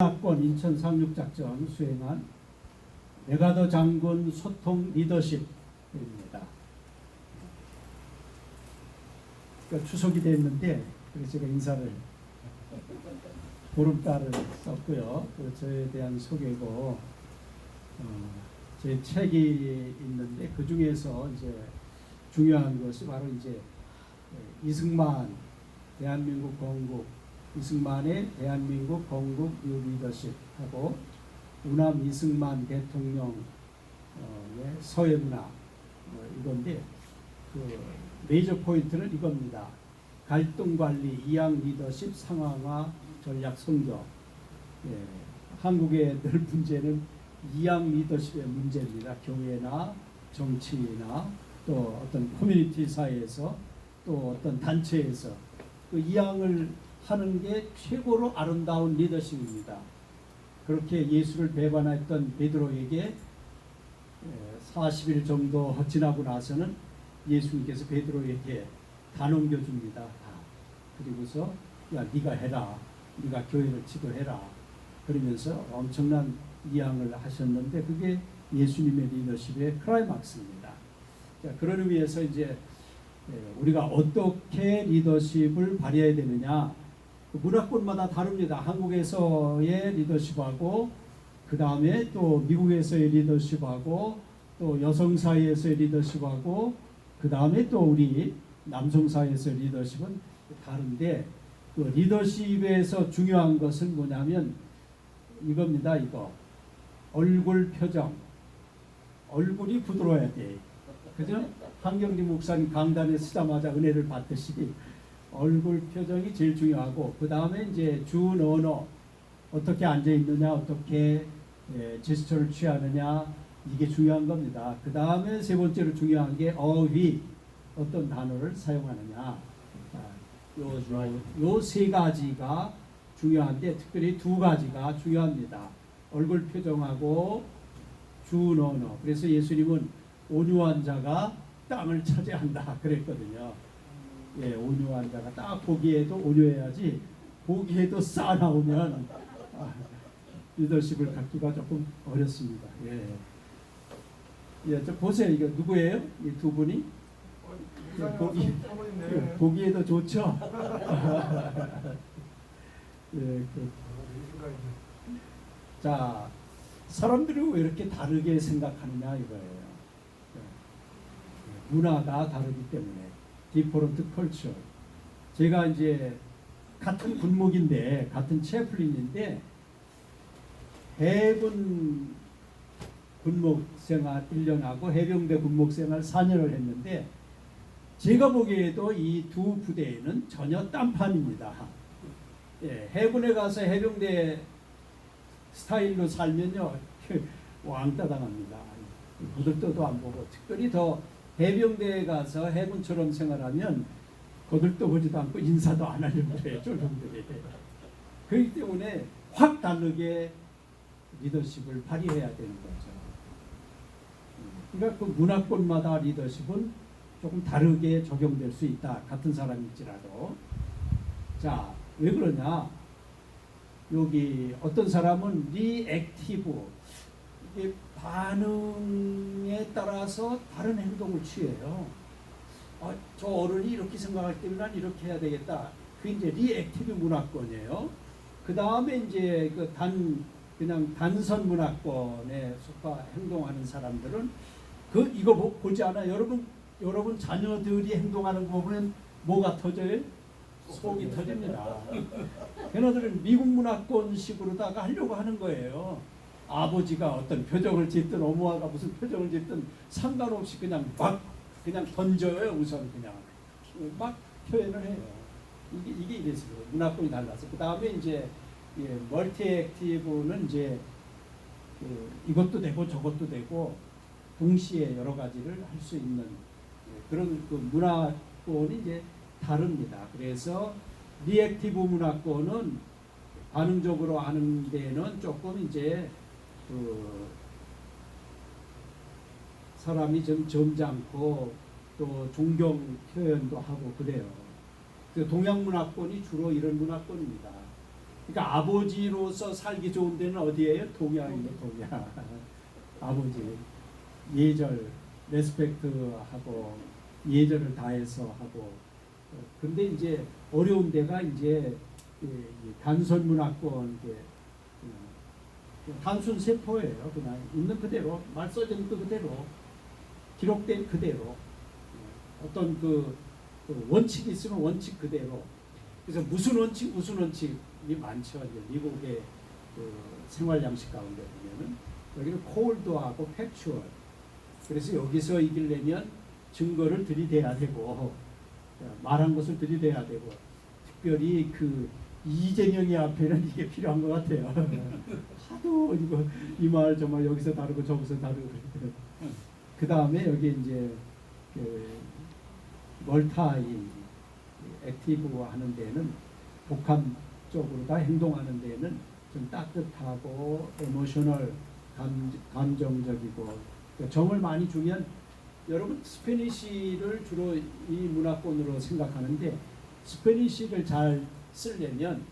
문화권 인천 상륙작전 수행한 메가더 장군 소통 리더십입니다. 그러니까 추석이 됐는데 그래서 제가 인사를 보름달을 썼고요. 저에 대한 소개고 제 책이 있는데 그 중에서 이제 중요한 것이 바로 이제 이승만 대한민국 건국 이승만의 대한민국 건국 뉴 리더십하고 우남 이승만 대통령의 서해문화 이건데 그 메이저 포인트는 이겁니다. 갈등관리, 이양 리더십, 상황화, 전략 선교. 한국의 늘 문제는 이양 리더십의 문제입니다. 교회나 정치나 또 어떤 커뮤니티 사회에서 또 어떤 단체에서 그 이양을 하는 게 최고로 아름다운 리더십입니다. 그렇게 예수를 배반했던 베드로에게 40일 정도 지나고 나서는 예수님께서 베드로에게 다 넘겨줍니다. 그리고서 야 네가 해라. 네가 교회를 지도해라. 그러면서 엄청난 이양을 하셨는데 그게 예수님의 리더십의 클라이막스입니다. 자, 그런 의미에서 이제 우리가 어떻게 리더십을 발휘해야 되느냐. 문화권마다 다릅니다. 한국에서의 리더십하고 그 다음에 또 미국에서의 리더십하고 또 여성 사회에서의 리더십하고 그 다음에 또 우리 남성 사회에서의 리더십은 다른데 그 리더십에서 중요한 것은 뭐냐면 이겁니다. 이거 얼굴 표정 얼굴이 부드러워야 돼. 그죠? 한경리 목사님 강단에 서자마자 은혜를 받듯이 얼굴 표정이 제일 중요하고 그 다음에 이제 준 언어 어떻게 앉아 있느냐 어떻게 제스처를 취하느냐 이게 중요한 겁니다. 그 다음에 세 번째로 중요한 게 어휘 어떤 단어를 사용하느냐 요 세 가지가 중요한데 특별히 두 가지가 중요합니다. 얼굴 표정하고 준 언어. 그래서 예수님은 온유한 자가 땅을 차지한다 그랬거든요. 예, 온유한 자가 딱 보기에도 온유해야지 보기에도 싸 나오면 리더십을 갖기가 조금 어렵습니다. 예, 예, 저 보세요. 이거 누구예요? 이 두 분이? 보기에도 좋죠. 예, 자, 사람들이 왜 이렇게 다르게 생각하느냐 이거예요. 문화가 다르기 때문에. 디퍼런트 컬처. 제가 이제 같은 군목인데 같은 채플린인데 해군 군목 생활 1년하고 해병대 군목 생활 4년을 했는데 제가 보기에도 이 두 부대에는 전혀 딴판입니다. 예, 해군에 가서 해병대 스타일로 살면요 왕따 당합니다. 거들떠도 안 보고 특별히 더 해병대에 가서 해군처럼 생활하면 거들떠보지도 않고 인사도 안 하려고 해요. 쫄병들이. 그렇기 때문에 확 다르게 리더십을 발휘해야 되는 거죠. 그러니까 그 문화권마다 리더십은 조금 다르게 적용될 수 있다. 같은 사람일지라도. 자, 왜 그러냐? 여기 어떤 사람은 리액티브 이게 반응에 따라서 다른 행동을 취해요. 저 어른이 이렇게 생각할 때면 난 이렇게 해야 되겠다. 그게 이제 리액티브 문화권이에요. 그 다음에 이제 그냥 단선 문화권에 속하 행동하는 사람들은 이거 보지 않아. 여러분 자녀들이 행동하는 거 보면 뭐가 터져요? 속이 터집니다. 걔네들은 미국 문화권식으로다가 하려고 하는 거예요. 아버지가 어떤 표정을 짓든 어머니가 무슨 표정을 짓든 상관없이 그냥 그냥 던져요. 우선 그냥 막 표현을 해요. 이게 이랬어요. 문화권이 달라서. 그 다음에 이제 멀티 액티브는 이제 이것도 되고 저것도 되고 동시에 여러 가지를 할 수 있는 그런 그 문화권이 이제 다릅니다. 그래서 리액티브 문화권은 반응적으로 하는 데는 조금 이제 사람이 좀 점잖고 또 존경 표현도 하고 그래요. 그 동양 문화권이 주로 이런 문화권입니다. 그러니까 아버지로서 살기 좋은 데는 어디예요? 동양이에요, 동양. 아버지 예절, 레스펙트하고 예절을 다해서 하고. 근데 이제 어려운 데가 이제 단선 문화권, 단순 세포예요. 그냥 있는 그대로, 말 써진 그대로, 기록된 그대로. 어떤 그 원칙이 있으면 원칙 그대로. 그래서 무슨 원칙이 많죠. 이제 미국의 그 생활 양식 가운데 보면은 여기는 콜드하고 팩추얼. 그래서 여기서 이기려면 증거를 들이대야 되고 말한 것을 들이대야 되고, 특별히 그 이재명이 앞에는 이게 필요한 것 같아요. 하도 이거 이 말 저 말 여기서 다르고 저기서 다르고. 그 다음에 여기 이제 그 멀타이 액티브 하는 데는 복합적으로 다 행동하는 데는 좀 따뜻하고 에모셔널 감정적이고, 그러니까 정을 많이 주면, 여러분 스페니쉬를 주로 이 문화권으로 생각하는데 스페니쉬를 잘 쓰려면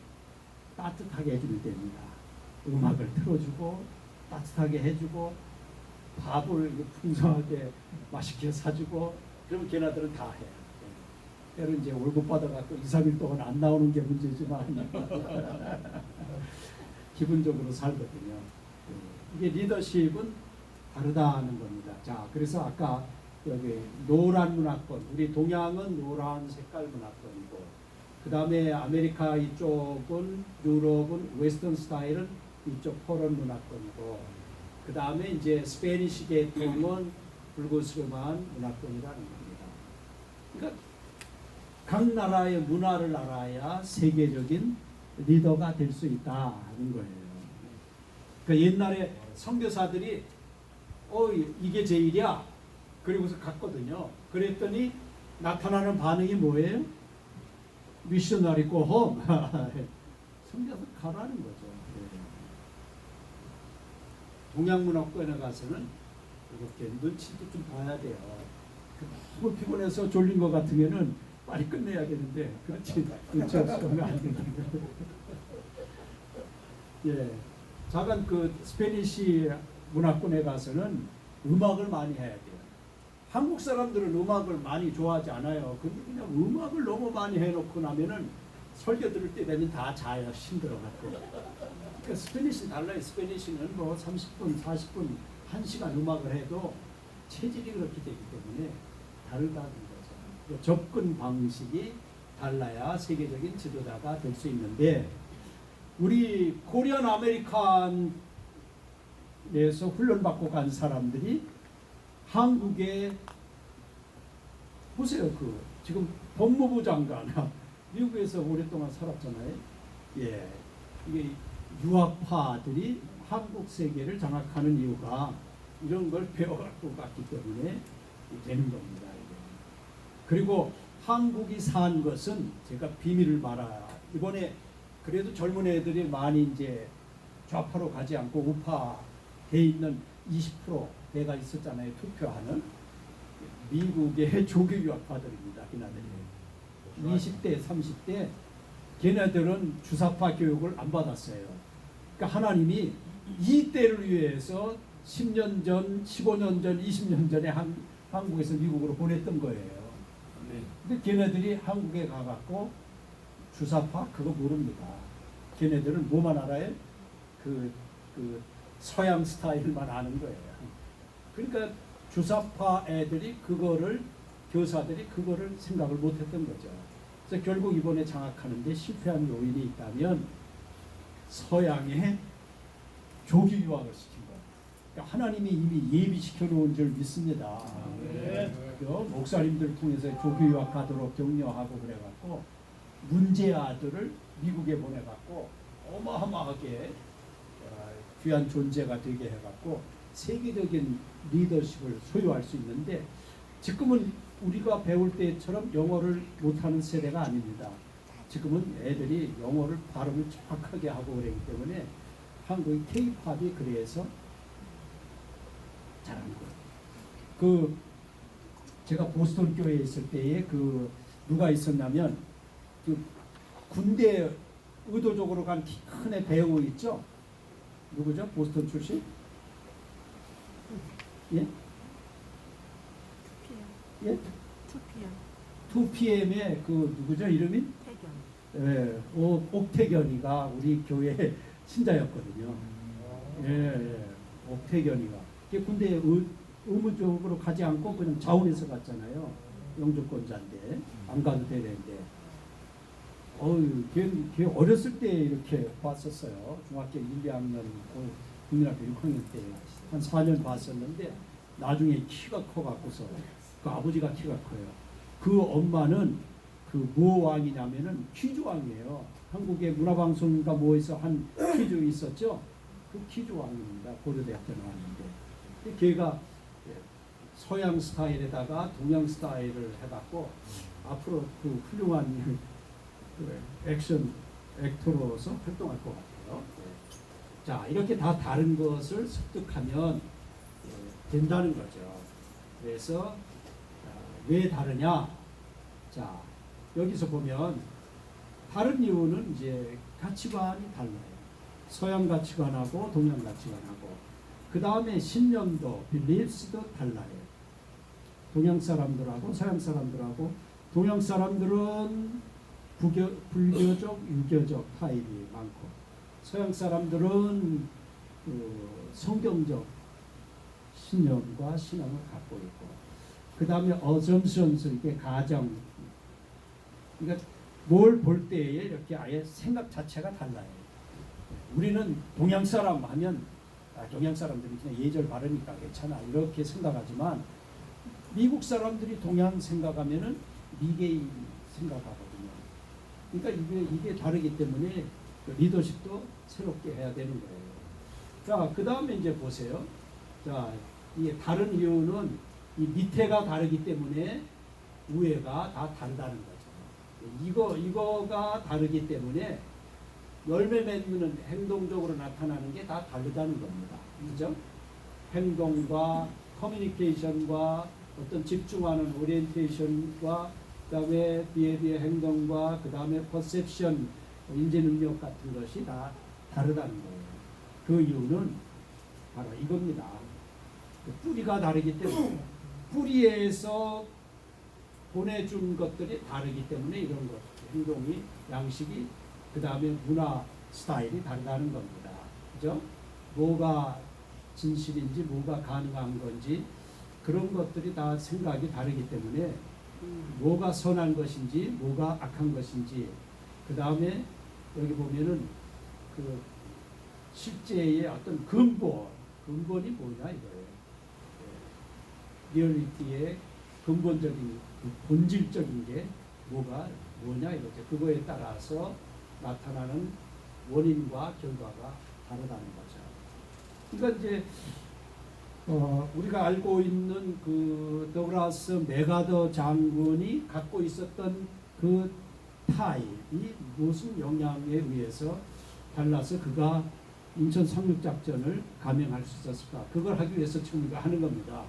따뜻하게 해주면 됩니다. 음악을 틀어주고 따뜻하게 해주고 밥을 풍성하게 맛있게 사주고, 그러면 걔네들은 다 해. 때로 이제 월급 받아갖고 2, 3일 동안 안 나오는 게 문제지만 기본적으로 살거든요. 이게 리더십은 다르다는 겁니다. 자, 그래서 아까 여기 노란 문화권, 우리 동양은 노란 색깔 문화권이고, 그 다음에 아메리카 이쪽은, 유럽은 웨스턴 스타일은 이쪽 포런 문화권이고, 그 다음에 이제 스페니시 계통은 불그스름한 문화권이라는 겁니다. 그러니까 각 나라의 문화를 알아야 세계적인 리더가 될 수 있다는 거예요. 그러니까 옛날에 선교사들이 이게 제일이야, 그리고서 갔거든요. 그랬더니 나타나는 반응이 뭐예요? 미셔너리 고 홈. 선교사 가라는 거죠. 동양문화권에 가서는 이렇게 눈치도 좀 봐야 돼요. 너무 피곤해서 졸린 것 같으면은 빨리 끝내야겠는데, 그렇지 눈치 없으면 안 되는 거예요. 예, 작은 그 스페니시 문화권에 가서는 음악을 많이 해야 돼요. 한국 사람들은 음악을 많이 좋아하지 않아요. 근데 그냥 음악을 너무 많이 해놓고 나면은 설교 들을 때 되면 다 자요. 힘들어갖고. 그러니까 스페니시는 달라요. 스페니시는 뭐 30분, 40분, 1시간 음악을 해도 체질이 그렇게 되기 때문에 다르다는 거죠. 접근 방식이 달라야 세계적인 지도자가 될 수 있는데, 우리 코리안 아메리칸에서 훈련받고 간 사람들이 한국에 보세요. 그 지금 법무부 장관 미국에서 오랫동안 살았잖아요. 예, 이게 유학파들이 한국 세계를 장악하는 이유가 이런 걸 배워갖고 갔기 때문에 되는 겁니다. 이게. 그리고 한국이 산 것은 제가 비밀을 말아야, 이번에 그래도 젊은 애들이 많이 이제 좌파로 가지 않고 우파 돼 있는 20% 대가 있었잖아요. 투표하는 미국의 조교 유학파들입니다. 걔네들이 20대, 30대 걔네들은 주사파 교육을 안 받았어요. 그러니까 하나님이 이 때를 위해서 10년 전, 15년 전, 20년 전에 한국에서 미국으로 보냈던 거예요. 근데 걔네들이 한국에 가갖고 주사파 그거 모릅니다. 걔네들은 뭐만 알아요? 그 서양 스타일만 아는 거예요. 그러니까 주사파 애들이 그거를, 교사들이 그거를 생각을 못했던 거죠. 그래서 결국 이번에 장악하는데 실패한 요인이 있다면 서양의 조기 유학을 시킨 거예요. 그러니까 하나님이 이미 예비시켜 놓은 줄 믿습니다. 목사님들 통해서 조기 유학 가도록 격려하고 그래갖고 문제 아들을 미국에 보내갖고 어마어마하게 귀한 존재가 되게 해갖고 세계적인 리더십을 소유할 수 있는데, 지금은 우리가 배울 때처럼 영어를 못하는 세대가 아닙니다. 지금은 애들이 영어를 발음을 정확하게 하고 그러기 때문에 한국의 K-팝이 그래서 잘하는 거예요. 제가 보스턴 교회에 있을 때에 누가 있었냐면 군대 의도적으로 간 키 큰 애 배우 있죠? 누구죠? 보스턴 출신? 예? 예? 2PM의 그 누구죠? 이름이? 태견. 예, 옥태견이가 우리 교회 신자였거든요. 예, 옥태견이가. 군대에 의무적으로 가지 않고 그냥 자원해서 갔잖아요. 영주권자인데 안 가도 되는데. 걔 어렸을 때 이렇게 봤었어요. 중학교 1, 2학년, 국민학교 6학년 때 한 4년 봤었는데 나중에 키가 커갖고서 그 아버지가 키가 커요. 그 엄마는 그 뭐 왕이냐면은 퀴즈 왕이에요. 한국의 문화방송인가 뭐에서 한 퀴즈 있었죠. 그 퀴즈 왕입니다. 고려대학교 나왔는데. 걔가 서양 스타일에다가 동양 스타일을 해갖고 앞으로 그 훌륭한 그 액션 액터로서 활동할 것 같아요. 자, 이렇게 다 다른 것을 습득하면 된다는 거죠. 그래서 왜 다르냐? 자, 여기서 보면 다른 이유는 이제 가치관이 달라요. 서양 가치관하고 동양 가치관하고 그 다음에 신념도 빌리프스도 달라요. 동양 사람들하고 서양 사람들하고 동양 사람들은 불교적, 유교적 타입이 많고 서양 사람들은 그 성경적 신념과 신앙을 갖고 있고 그 다음에 assumptions, 이게 가정, 그러니까 뭘 볼 때에 이렇게 아예 생각 자체가 달라요. 우리는 동양 사람 하면 동양 사람들이 그냥 예절 바르니까 괜찮아 이렇게 생각하지만 미국 사람들이 동양 생각하면은 미개인 생각하거든요. 그러니까 이게 다르기 때문에 리더십도 새롭게 해야 되는 거예요. 자, 그 다음에 이제 보세요. 자, 이게 다른 이유는 이 밑에가 다르기 때문에 위에가 다 다르다는 거죠. 이거가 다르기 때문에 열매 맺는 행동적으로 나타나는 게 다 다르다는 겁니다. 그죠? 행동과 커뮤니케이션과 어떤 집중하는 오리엔테이션과 그 다음에 비헤비어 행동과 그 다음에 퍼셉션 인지 능력 같은 것이 다 다르다는 거예요. 그 이유는 바로 이겁니다. 뿌리가 다르기 때문에 뿌리에서 보내준 것들이 다르기 때문에 이런 것 행동이 양식이 그 다음에 문화 스타일이 다르다는 겁니다. 그죠? 뭐가 진실인지 뭐가 가능한 건지 그런 것들이 다 생각이 다르기 때문에 뭐가 선한 것인지 뭐가 악한 것인지 그 다음에 여기 보면은 그 실제의 어떤 근본이 뭐냐 이거예요. 리얼리티의 근본적인 본질적인 게 뭐냐 이거죠. 그거에 따라서 나타나는 원인과 결과가 다르다는 거죠. 그러니까 이제 우리가 알고 있는 그 더글라스 맥아더 장군이 갖고 있었던 그 타입이 무슨 영향에 의해서 달라서 그가 인천 상륙작전을 감행할 수 있었을까? 그걸 하기 위해서 지금 우리가 하는 겁니다.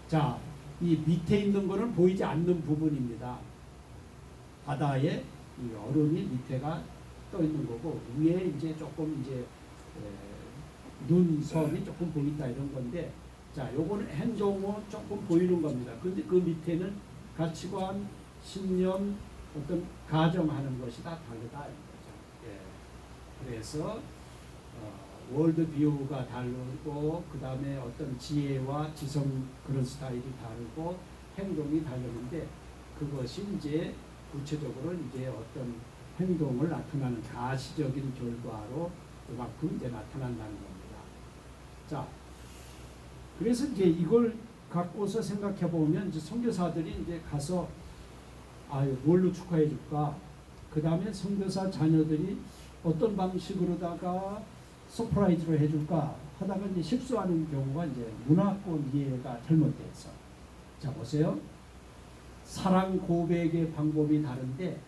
자, 이 밑에 있는 거는 보이지 않는 부분입니다. 바다에 이 얼음이 밑에가 떠 있는 거고 위에 이제 조금 이제 눈섬이 조금 보인다 이런 건데, 자, 요거는 행동은 조금 보이는 겁니다. 근데 그 밑에는 가치관, 신념, 어떤 가정하는 것이 다 다르다 이런 거죠. 예. 그래서 월드 뷰가 다르고 그 다음에 어떤 지혜와 지성 그런 스타일이 다르고 행동이 다르는데 그것이 이제 구체적으로 이제 어떤 행동을 나타나는 가시적인 결과로 그만큼 이제 나타난다는 겁니다. 자, 그래서 이제 이걸 갖고서 생각해 보면 이제 선교사들이 이제 가서 뭘로 축하해 줄까? 그 다음에 선교사 자녀들이 어떤 방식으로다가 서프라이즈로 해줄까 하다가 이제 실수하는 경우가 이제 문화권 이해가 잘못돼서. 자, 보세요. 사랑 고백의 방법이 다른데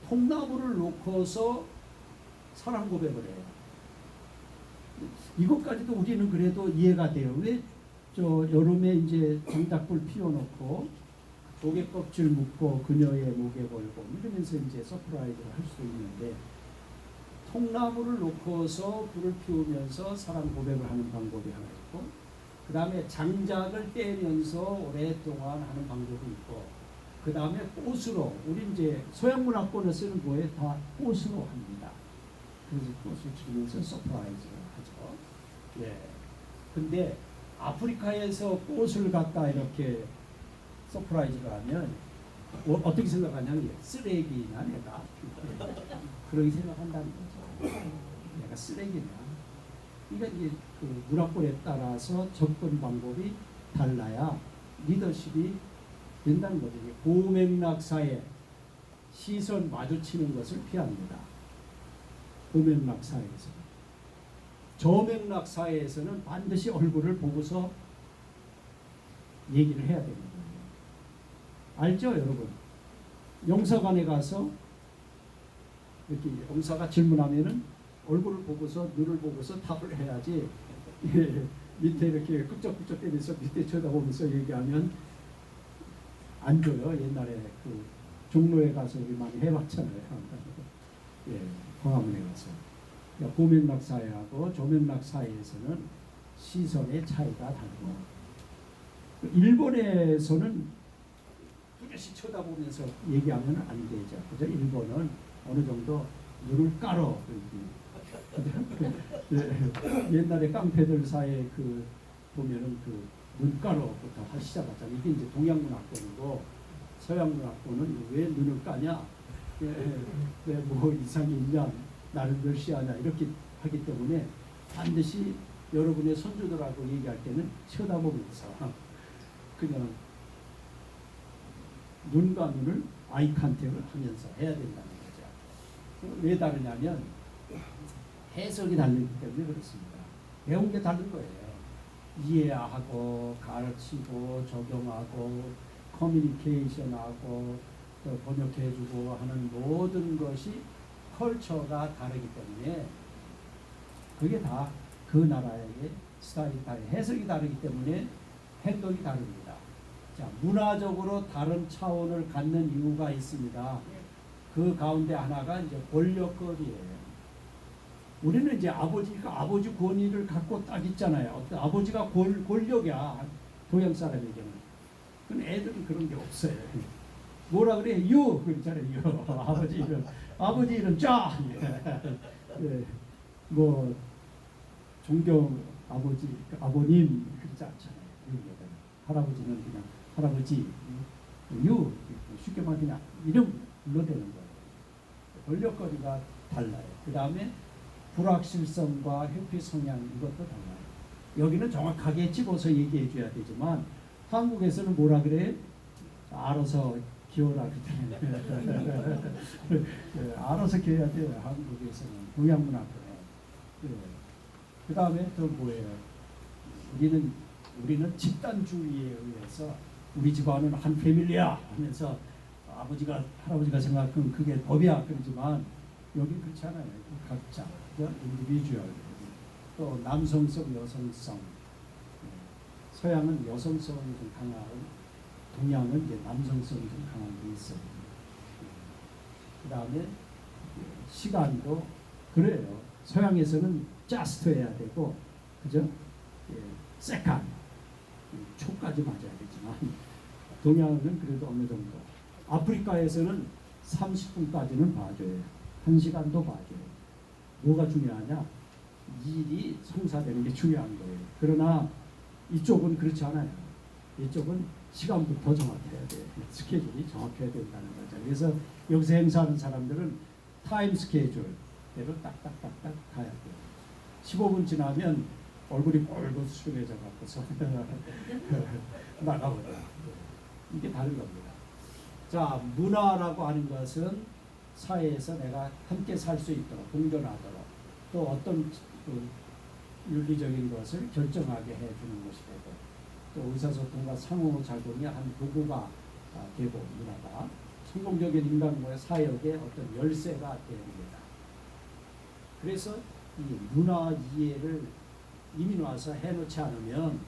통나무를 놓고서 사랑 고백을 해요. 이것까지도 우리는 그래도 이해가 돼요. 왜 여름에 이제 장작불 피워놓고 고개 껍질 묶고 그녀의 목에 걸고 이러면서 이제 서프라이즈를 할 수도 있는데, 통나무를 놓고서 불을 피우면서 사랑 고백을 하는 방법이 하나 있고, 그 다음에 장작을 떼면서 오랫동안 하는 방법이 있고, 그 다음에 꽃으로, 우리 이제 서양 문화권을 쓰는 거에 다 꽃으로 합니다. 그래서 꽃을 주면서 서프라이즈를 하죠. 예. 근데 아프리카에서 꽃을 갖다 이렇게 서프라이즈를 하면 어떻게 생각하냐면, 쓰레기냐 내가 그렇게 생각한다는 거죠. 내가 쓰레기냐. 그러니까 이제 그 문화권에 따라서 접근 방법이 달라야 리더십이 된다는 거죠. 고맥락 사회, 시선 마주치는 것을 피합니다. 고맥락 사회에서. 저맥락 사회에서는 반드시 얼굴을 보고서 얘기를 해야 됩니다. 알죠, 여러분? 영사관에 가서 이렇게 영사가 질문하면은 얼굴을 보고서, 눈을 보고서 답을 해야지. 밑에 이렇게 끄적끄적 때면서 밑에 쳐다보면서 얘기하면 안 줘요. 옛날에 그 종로에 가서 우리 많이 해봤잖아요. 예, 광화문에 가서. 그러니까 고맥락 사회하고 저맥락 사회에서는 시선의 차이가 다르고, 일본에서는 뚜렷이 쳐다보면서 얘기하면 안 되죠. 그죠? 일본은 어느 정도 눈을 깔어. 옛날에 깡패들 사이에 그 보면은 그 눈가로부터 시작하잖아요. 이게 이제 동양 문화권이고, 서양 문화권은 왜 눈을 까냐, 왜 뭐 이상이 있냐, 나를 멸시하냐 이렇게 하기 때문에 반드시 여러분의 손주들하고 얘기할 때는 쳐다보면서 그냥 눈과 눈을 아이 컨택을 하면서 해야 된다는 거죠. 왜 다르냐면 해석이 다르기 때문에 그렇습니다. 배운 게 다른 거예요. 이해하고 가르치고 적용하고 커뮤니케이션하고 또 번역해주고 하는 모든 것이 컬처가 다르기 때문에, 그게 다 그 나라의 스타일이 다르고 해석이 다르기 때문에 행동이 다릅니다. 자, 문화적으로 다른 차원을 갖는 이유가 있습니다. 그 가운데 하나가 이제 권력권이에요. 우리는 이제 아버지 권위를 갖고 딱 있잖아요. 어떤 아버지가 권력이야, 동양 사람에게는. 근데 애들은 그런 게 없어요. 뭐라 그래? 유! 그러잖아요. 유. 아버지 이름 쫙! 예. 뭐, 존경 아버님, 그러지 않잖아요. 할아버지는 그냥 할아버지, 유! 쉽게 말하면 그냥 이름 불러대는 거예요. 권력거리가 달라요. 그 다음에 불확실성과 회피 성향, 이것도 달라요. 여기는 정확하게 집어서 얘기해 줘야 되지만, 한국에서는 뭐라 그래? 알아서 기어라 그러잖아요. 알아서 기어야 돼요. 한국에서는. 동양 문화권에. 그 다음에 또 뭐예요? 우리는 집단주의에 의해서 우리 집안은 한 패밀리야 하면서 할아버지가 생각하면 그게 법이야 그러지만, 여기 그렇지 않아요. 각자 인디비주얼. 또 남성성, 여성성. 서양은 여성성이 좀 강하고, 동양은 이제 남성성이 좀 강한 게 있어요. 그 다음에 시간도 그래요. 서양에서는 just 해야 되고, 그죠? second, 초까지 맞아야 되지만, 동양은 그래도 어느 정도. 아프리카에서는 30분까지는 봐줘요. 1시간도 봐줘요. 뭐가 중요하냐? 일이 성사되는 게 중요한 거예요. 그러나 이쪽은 그렇지 않아요. 이쪽은 시간부터 정확해야 돼요. 스케줄이 정확해야 된다는 거죠. 그래서 여기서 행사하는 사람들은 타임 스케줄대로 딱딱딱딱 가야 돼요. 15분 지나면 얼굴이 뻘겋게 갖고서 나가버려. 이게 다른 겁니다. 자, 문화라고 하는 것은 사회에서 내가 함께 살 수 있도록, 공존하도록, 또 어떤 그 윤리적인 것을 결정하게 해주는 것이 되고, 또 의사소통과 상호작용의 한 도구가 되고, 문화가 성공적인 인간과의 사역의 어떤 열쇠가 됩니다. 그래서 이 문화 이해를 이민 와서 해놓지 않으면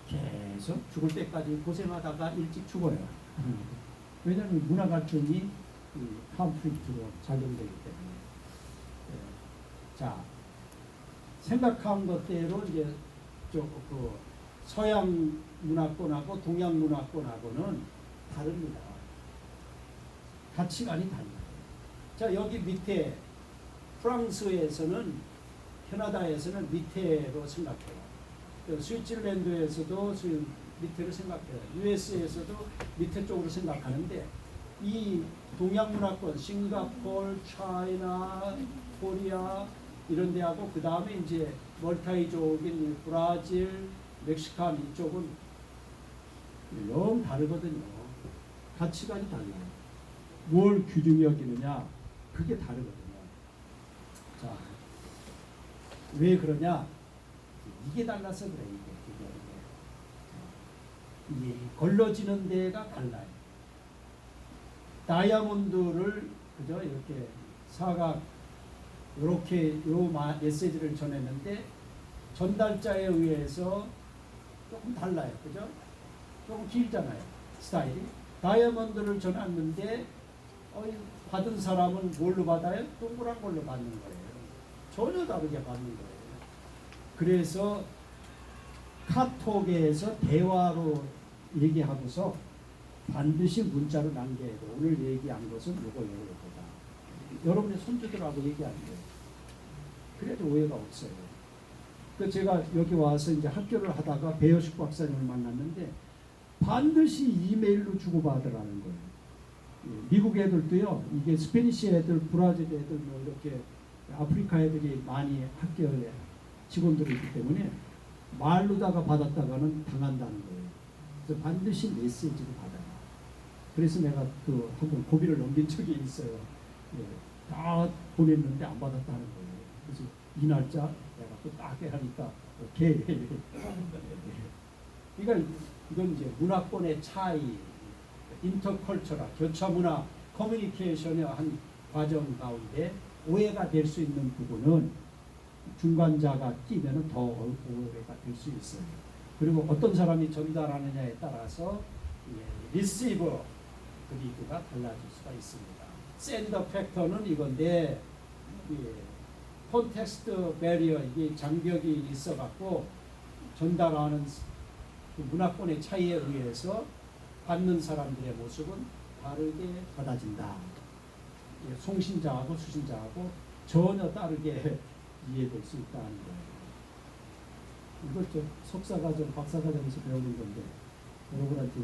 계속 죽을 때까지 고생하다가 일찍 죽어요. 왜냐하면 문화 갈등이 컨플릭트로 작용되기 때문에. 자, 생각한 것대로 이제 그 서양 문화권하고 동양 문화권하고는 다릅니다. 가치관이 달라요. 자, 여기 밑에 프랑스에서는, 캐나다에서는 밑에로 생각해요. 스위tzerland에서도 밑에로 생각해요. US에서도 밑에 쪽으로 생각하는데, 이 동양 문화권, 싱가포르, 차이나, 코리아 이런 데하고 그 다음에 이제 멀타이족인 브라질, 멕시칸 이쪽은 영 다르거든요. 가치관이 달라요. 뭘 귀중히 여기느냐, 그게 다르거든요. 자, 왜 그러냐? 이게 달라서 그래. 이게 걸러지는 데가 달라요. 다이아몬드를 그죠, 이렇게 사각 이렇게 요 메시지를 전했는데 전달자에 의해서 조금 달라요. 그죠? 조금 길잖아요. 스타일이. 다이아몬드를 전했는데 받은 사람은 뭘로 받아요? 동그란 걸로 받는 거예요. 전혀 다르게 받는 거예요. 그래서 카톡에서 대화로 얘기하고서 반드시 문자로 남겨야 돼요. 오늘 얘기한 것은 요거다. 여러분의 손주들하고 얘기하는 거예요. 그래도 오해가 없어요. 그 제가 여기 와서 이제 학교를 하다가 배여식 박사님을 만났는데 반드시 이메일로 주고받으라는 거예요. 미국 애들도요, 이게 스페니시 애들, 브라질 애들, 뭐 이렇게 아프리카 애들이 많이 학교에 직원들이 있기 때문에 말로다가 받았다가는 당한다는 거예요. 그래서 반드시 메시지로 받아요. 그래서 내가 그 한번 고비를 넘긴 적이 있어요. 다 보냈는데 안 받았다는 거예요. 그래서 이 날짜 내가 또 딱 하니까 오케이. 그러니까 이건 이제 문화권의 차이, 인터컬처럴, 교차 문화, 커뮤니케이션의 한 과정 가운데 오해가 될 수 있는 부분은 중간자가 끼면 더 오해가 될 수 있어요. 그리고 어떤 사람이 전달하느냐에 따라서 리시버 그리드가 달라질 수가 있습니다. 샌더 팩터는 이건데 콘텍스트 베리어, 이게 장벽이 있어갖고 전달하는 그 문화권의 차이에 의해서 받는 사람들의 모습은 다르게 받아진다. 송신자하고 수신자하고 전혀 다르게 이해될 수 있다는 거예요. 이것 좀 석사과정, 박사과정에서 배우는 건데 여러분한테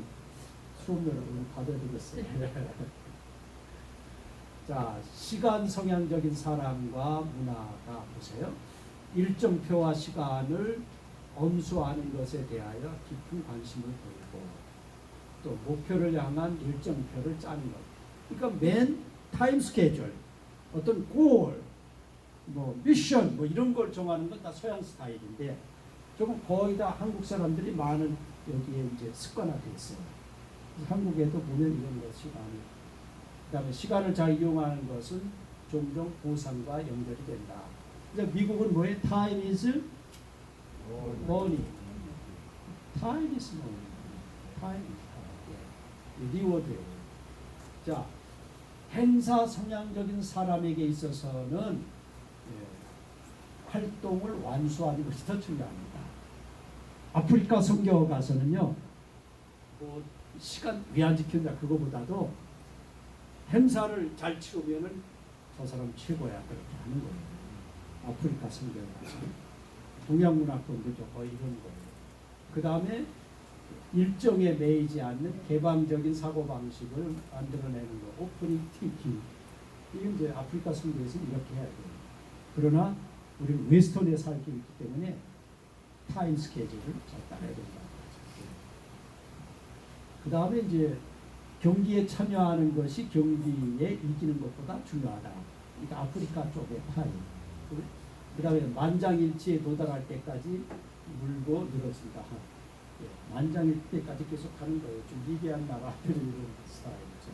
수업료를 받아야 되겠어요. 자, 시간 성향적인 사람과 문화가 보세요. 일정표와 시간을 엄수하는 것에 대하여 깊은 관심을 보이고 또 목표를 향한 일정표를 짜는 것. 그러니까 맨 타임 스케줄, 어떤 골, 뭐 미션, 뭐 이런 걸 정하는 건 다 서양 스타일인데 조금 거의 다 한국 사람들이 많은 여기에 이제 습관화되어 있어요. 한국에도 보면 이런 것이 많이. 그다음에 시간을 잘 이용하는 것은 종종 보상과 연결이 된다. 그래서 미국은 뭐예요? Time is money. Time is money. Time is 리워드예요. 자, 행사 성향적인 사람에게 있어서는 활동을 완수하는 것이 더 중요합니다. 아프리카 선교 가서는요, 뭐 시간 왜 안 지킨다 그거보다도 행사를 잘 치우면은 저 사람 최고야 그렇게 하는 거예요. 아프리카 선교에 가서 동양 문화권도 거의 이런 거예요. 그 다음에 일정에 매이지 않는 개방적인 사고 방식을 만들어내는 거, 오프닝 팅킹. 이게 이제 아프리카 선교에서는 이렇게 해야 돼요. 그러나 우리는 웨스턴에 살고 있기 때문에 타임 스케줄을 잘 따라야 된다. 그 다음에 이제 경기에 참여하는 것이 경기에 이기는 것보다 중요하다. 그러니까 아프리카 쪽의 타임. 그 다음에 만장일치에 도달할 때까지 물고 늘어진다. 만장일 때까지 계속 하는 거예요. 좀 위대한 나라들이 이런 스타일이죠.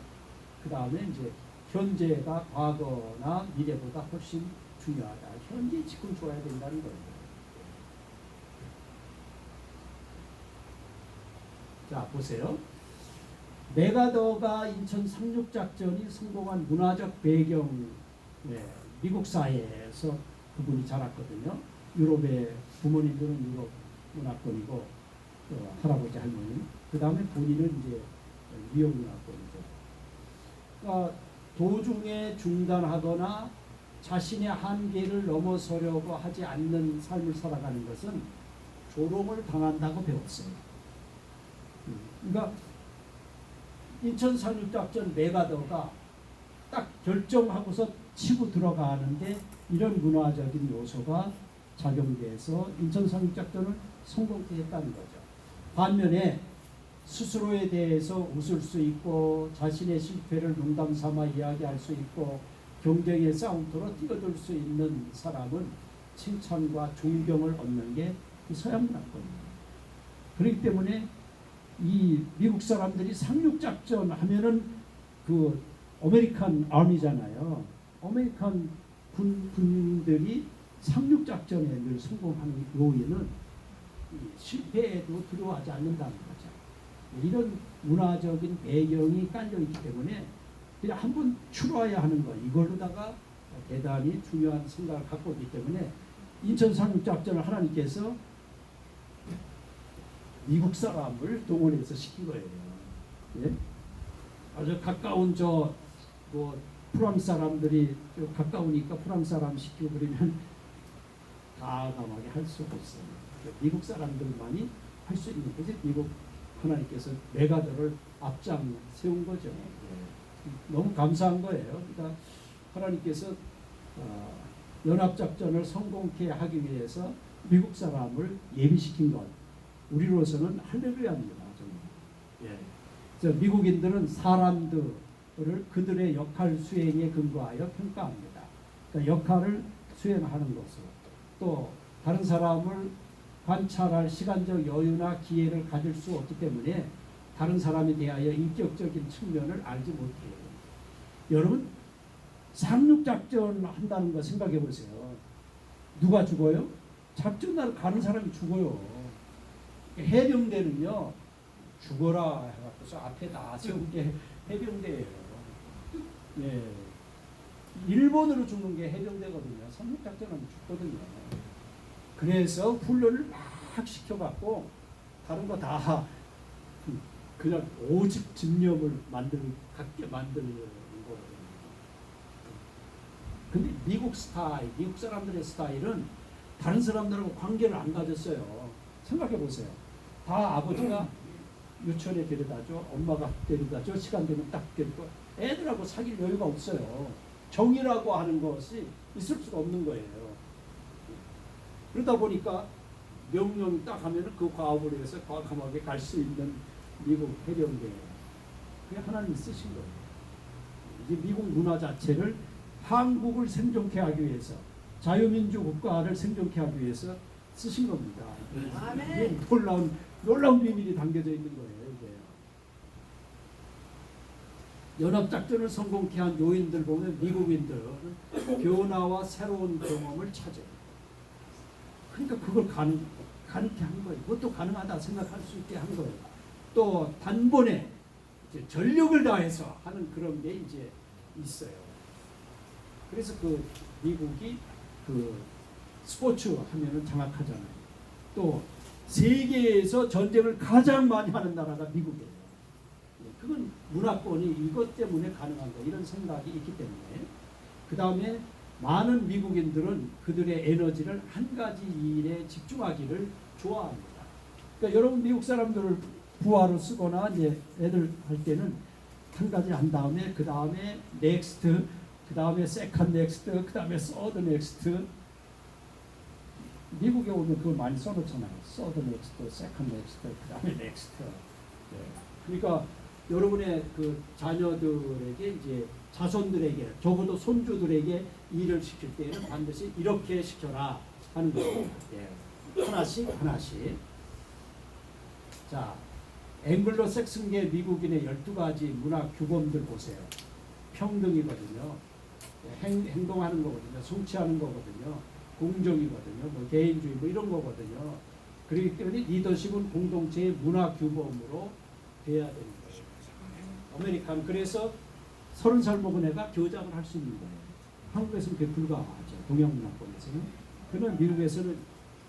그 다음에 이제 현재가 과거나 미래보다 훨씬 중요하다. 현재 지금 좋아야 된다는 거예요. 자, 보세요. 메가더가 인천 상륙작전이 성공한 문화적 배경, 미국 사회에서 그분이 자랐거든요. 유럽의 부모님들은 유럽 문화권이고 할아버지 할머니, 그 다음에 본인은 이제 미국 문화권이죠. 그러니까 도중에 중단하거나 자신의 한계를 넘어서려고 하지 않는 삶을 살아가는 것은 조롱을 당한다고 배웠어요. 그러니까 인천 상륙작전 메가더가 딱 결정하고서 치고 들어가는데 이런 문화적인 요소가 작용돼서 인천 상륙작전을 성공케 했다는 거죠. 반면에 스스로에 대해서 웃을 수 있고 자신의 실패를 농담 삼아 이야기할 수 있고 경쟁의 싸움터로 뛰어들 수 있는 사람은 칭찬과 존경을 얻는 게 이 서양 문화권입니다. 그렇기 때문에 이 미국 사람들이 상륙작전 하면은 그 아메리칸 아미잖아요. 아메리칸 군인들이 상륙작전에 늘 성공하는 요인은 실패에도 두려워하지 않는다는 거죠. 이런 문화적인 배경이 깔려있기 때문에 그냥 한번 추로해야 하는 거, 이걸로다가 대단히 중요한 생각을 갖고 있기 때문에 인천 상륙작전을 하나님께서 미국 사람을 동원해서 시킨 거예요. 예? 아주 가까운 뭐 프랑스 사람들이 가까우니까 프랑스 사람 시키고 그러면 과감하게 할 수가 없어요. 미국 사람들만이 할 수 있는 거지. 미국 하나님께서 메가더를 앞장 세운 거죠. 예. 너무 감사한 거예요. 그러니까 하나님께서 연합작전을 성공케 하기 위해서 미국 사람을 예비시킨 것, 우리로서는 할렐루야입니다. 정말. 예. 미국인들은 사람들을 그들의 역할 수행에 근거하여 평가합니다. 그러니까 역할을 수행하는 것으로, 또 다른 사람을 관찰할 시간적 여유나 기회를 가질 수 없기 때문에 다른 사람에 대하여 인격적인 측면을 알지 못해요. 여러분, 상륙작전 한다는 거 생각해 보세요. 누가 죽어요? 작전날 가는 사람이 죽어요. 해병대는요, 죽어라 해갖고서 앞에 나서는 게 해병대예요. 예. 일본으로 죽는 게 해병대거든요. 상륙작전하면 죽거든요. 그래서 훈련을 막 시켜갖고 다른 거 다 그냥 오직 집념을 갖게 만드는 거거든요. 근데 미국 사람들의 스타일은 다른 사람들하고 관계를 안 가졌어요. 생각해 보세요. 다 아버지가 유치원에 데려다줘, 엄마가 데려다줘, 시간 되면 딱 데리고, 애들하고 사귈 여유가 없어요. 정이라고 하는 것이 있을 수가 없는 거예요. 그러다 보니까 명령이 딱 하면 그 과업을 해서 과감하게 갈 수 있는 미국 해병대예요. 그게 하나님이 쓰신 거예요. 이제 미국 문화 자체를 한국을 생존케 하기 위해서, 자유민주 국가를 생존케 하기 위해서 쓰신 겁니다. 이게 놀라운 비밀이 담겨져 있는 거예요. 이게. 연합작전을 성공케 한 요인들 보면 미국인들은 변화와 새로운 경험을 찾아요. 그러니까 그걸 가능케 한 거예요. 그것도 가능하다 생각할 수 있게 한 거예요. 또 단번에 이제 전력을 다해서 하는 그런 게 이제 있어요. 그래서 그 미국이 그 스포츠 하면은 장악하잖아요. 또 세계에서 전쟁을 가장 많이 하는 나라가 미국이에요. 그건 문화권이 이것 때문에 가능한 거, 이런 생각이 있기 때문에. 그 다음에 많은 미국인들은 그들의 에너지를 한 가지 일에 집중하기를 좋아합니다. 그러니까 여러분 미국 사람들을 부하로 쓰거나 이제 애들 할 때는 한 가지 한 다음에 그 다음에 넥스트, 그 다음에 세컨드 넥스트, 그 다음에 서드 넥스트. 미국에 오면 그걸 많이 써놓잖아요. 서드 넥스트, 세컨드 넥스트, 그 다음에 넥스트. 그러니까 여러분의 그 자녀들에게 이제 자손들에게, 적어도 손주들에게 일을 시킬 때는 반드시 이렇게 시켜라 하는 거예요. 하나씩. 자, 앵글로 색슨계 미국인의 12가지 문화 규범들 보세요. 평등이거든요. 행동하는 거거든요. 성취하는 거거든요. 공정이거든요. 뭐 개인주의 뭐 이런 거거든요. 그렇기 때문에 리더십은 공동체의 문화 규범으로 돼야 되는 거예요. 아메리칸. 그래서 30살 먹은 애가 교장을 할 수 있는 거예요. 한국에서는 그게 불가하죠. 동양 문화권에서는. 그러나 미국에서는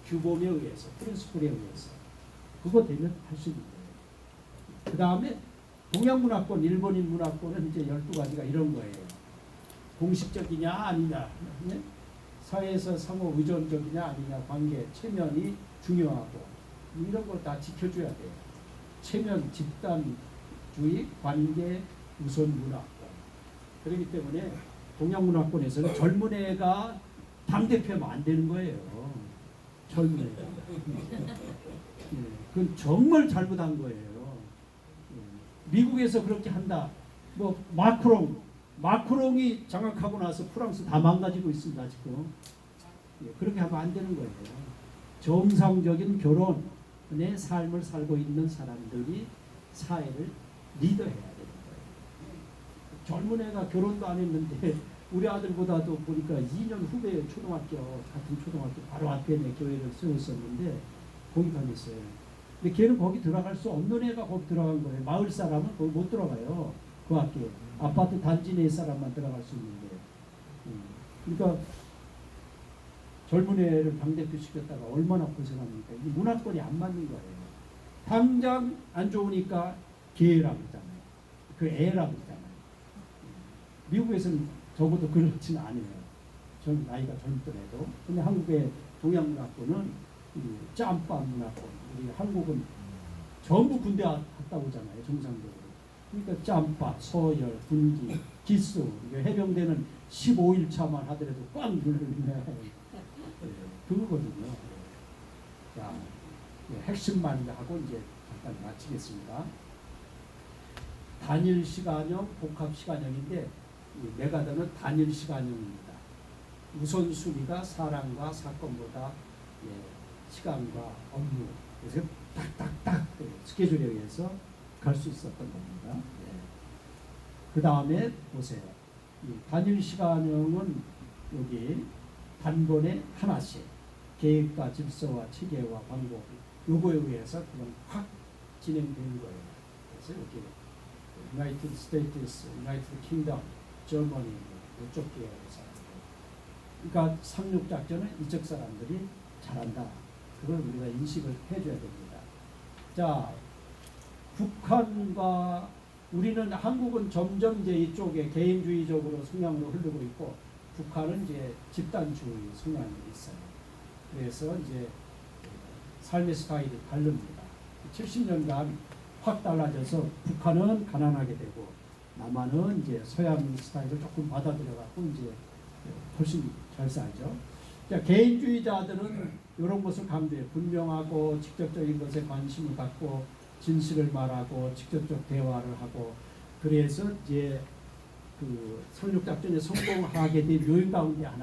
규범에 의해서, 프린스플에 의해서 그거 되면 할 수 있는 거예요. 그 다음에 동양 문화권, 일본인 문화권은 이제 12가지가 이런 거예요. 공식적이냐 아니냐, 네? 사회에서 상호 의존적이냐 아니냐, 관계, 체면이 중요하고 이런 걸 다 지켜줘야 돼요. 체면, 집단주의, 관계, 우선 문화권. 그렇기 때문에 동양 문화권에서는 젊은 애가 당대표하면 안 되는 거예요. 젊은 애가. 네, 그건 정말 잘못한 거예요. 미국에서 그렇게 한다. 뭐 마크롱이 장악하고 나서 프랑스 다 망가지고 있습니다 지금. 그렇게 하면 안 되는 거예요. 정상적인 결혼의 삶을 살고 있는 사람들이 사회를 리더해야 되는 거예요. 젊은 애가 결혼도 안 했는데 우리 아들보다도 보니까 2년 후배 초등학교, 같은 초등학교 바로 앞에 내 교회를 세웠었는데 거기 다녔어요. 근데 걔는 거기 들어갈 수 없는 애가 거기 들어간 거예요. 마을 사람은 거기 못 들어가요. 그 학교에. 아파트 단지 내 사람만 들어갈 수 있는데. 그러니까 젊은 애를 당대표 시켰다가 얼마나 고생합니까? 이 문화권이 안 맞는 거예요. 당장 안 좋으니까 걔라고 있잖아요. 그 애라고 있잖아요. 미국에서는 적어도 그렇지는 않아요. 전 나이가 젊더라도. 근데 한국의 동양 문화권은 짬밥 문화권. 우리 한국은 전부 군대 갔다 오잖아요. 정상적으로. 그러니까 짬밥, 서열, 군기, 기수. 해병대는 15일차만 하더라도 꽉 눌러있네. 그거거든요. 자, 핵심만 하고 이제 잠깐 마치겠습니다. 단일 시간형, 복합 시간형인데 메가더는 단일 시간형입니다. 우선순위가 사람과 사건보다 시간과 업무, 그래서 딱딱딱 스케줄에 의해서 갈 수 있었던 겁니다. 그 다음에 보세요. 이 단일 시간형은 여기 단번에 하나씩 계획과 질서와 체계와 방법 요거에 의해서 그냥 확 진행되는 거예요. 그래서 여기 유나이티드 스테이트스, 유나이티드 킹덤, 저머니 이쪽 계열의 사람들. 그러니까 상륙 작전은 이쪽 사람들이 잘한다. 그걸 우리가 인식을 해줘야 됩니다. 자, 북한과 우리는 한국은 점점 이제 이쪽에 개인주의적으로 성향으로 흐르고 있고 북한은 이제 집단주의 성향이 있어요. 그래서 이제 삶의 스타일이 다릅니다. 70년간 확 달라져서 북한은 가난하게 되고 남한은 이제 서양 스타일을 조금 받아들여갖고 이제 훨씬 잘 살죠. 그러니까 개인주의자들은 이런 것을 강조해요. 분명하고 직접적인 것에 관심을 갖고 진실을 말하고 직접적 대화를 하고 그래서 이제 그 상륙작전에 성공하게 된 요인 가운데 하나